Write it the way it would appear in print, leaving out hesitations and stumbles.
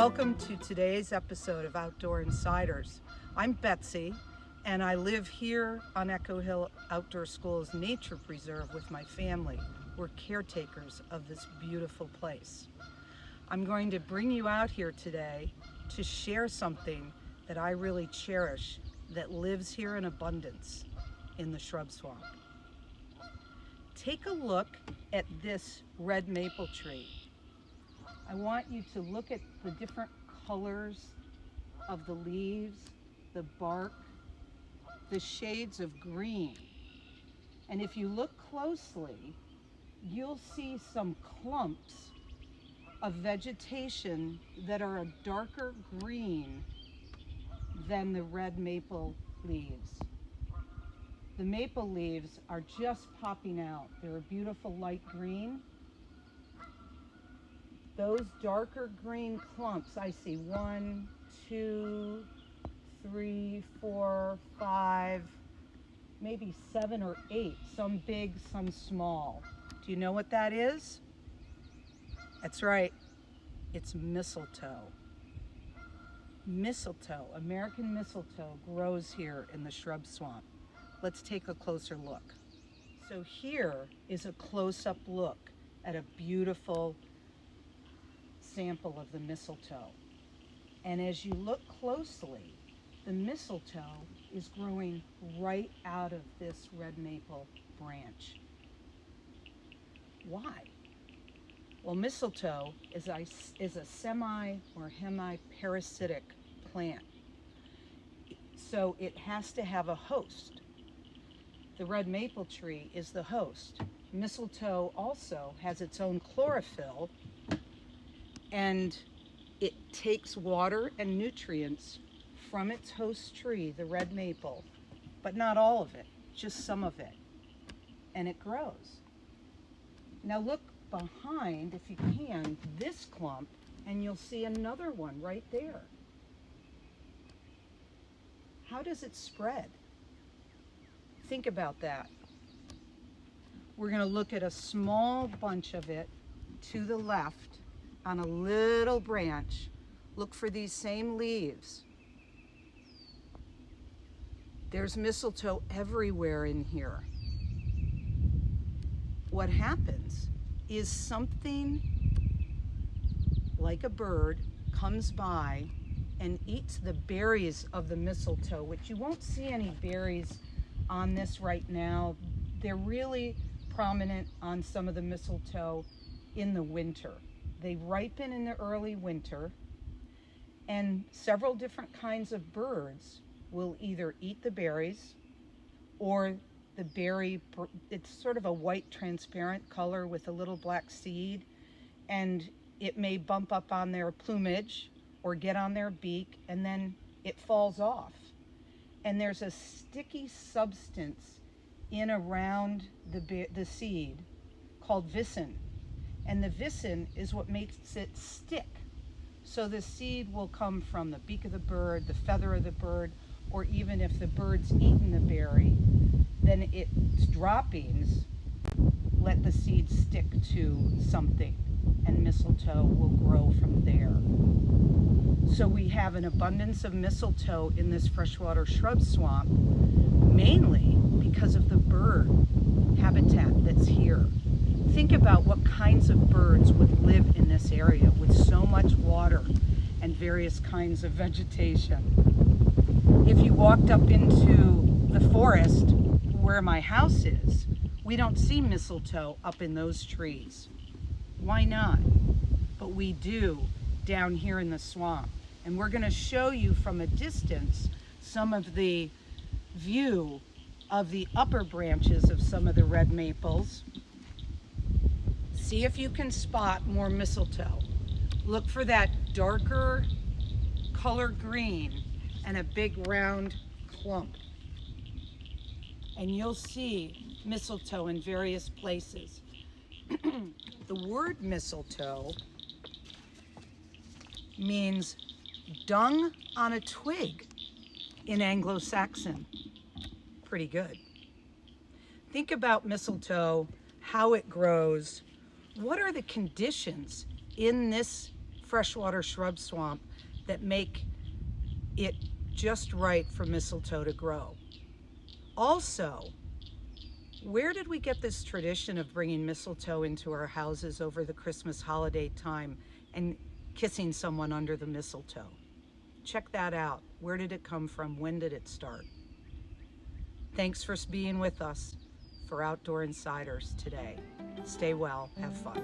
Welcome to today's episode of Outdoor Insiders. I'm Betsy, and I live here on Echo Hill Outdoor School's Nature Preserve with my family. We're caretakers of this beautiful place. I'm going to bring you out here today to share something that I really cherish that lives here in abundance in the shrub swamp. Take a look at this red maple tree. I want you to look at the different colors of the leaves, the bark, the shades of green. And if you look closely, you'll see some clumps of vegetation that are a darker green than the red maple leaves. The maple leaves are just popping out. They're a beautiful light green. Those darker green clumps, I see 1, 2, 3, 4, 5, maybe 7 or 8, some big, some small. Do you know what that is? That's right, it's mistletoe. Mistletoe, American mistletoe, grows here in the shrub swamp. Let's take a closer look. So here is a close-up look at a beautiful sample of the mistletoe. And as you look closely, the mistletoe is growing right out of this red maple branch. Why? Well, mistletoe is a semi or hemiparasitic plant. So it has to have a host. The red maple tree is the host. Mistletoe also has its own chlorophyll, and it takes water and nutrients from its host tree, the red maple, but not all of it, just some of it, and it grows. Now look behind, if you can, this clump, and you'll see another one right there. How does it spread? Think about that. We're going to look at a small bunch of it to the left on a little branch. Look for these same leaves. There's mistletoe everywhere in here. What happens is something like a bird comes by and eats the berries of the mistletoe, which you won't see any berries on this right now. They're really prominent on some of the mistletoe in the winter. They ripen in the early winter, and several different kinds of birds will either eat the berries or the berry, it's sort of a white transparent color with a little black seed, and it may bump up on their plumage or get on their beak, and then it falls off. And there's a sticky substance in around the seed called vicin. And the vicin is what makes it stick. So the seed will come from the beak of the bird, the feather of the bird, or even if the bird's eaten the berry, then its droppings let the seed stick to something, and mistletoe will grow from there. So we have an abundance of mistletoe in this freshwater shrub swamp, mainly because of the bird habitat that's here. Think about what kinds of birds would live in this area with so much water and various kinds of vegetation. If you walked up into the forest where my house is, we don't see mistletoe up in those trees. Why not? But we do down here in the swamp. And we're going to show you from a distance some of the view of the upper branches of some of the red maples. See if you can spot more mistletoe. Look for that darker color green and a big round clump. And you'll see mistletoe in various places. The word mistletoe means dung on a twig in Anglo-Saxon. Pretty good. Think about mistletoe, how it grows. What are the conditions in this freshwater shrub swamp that make it just right for mistletoe to grow. Also, where did we get this tradition of bringing mistletoe into our houses over the Christmas holiday time and kissing someone under the mistletoe? Check that out. Where did it come from? When did it start? Thanks for being with us for Outdoor Insiders today. Stay well, have fun.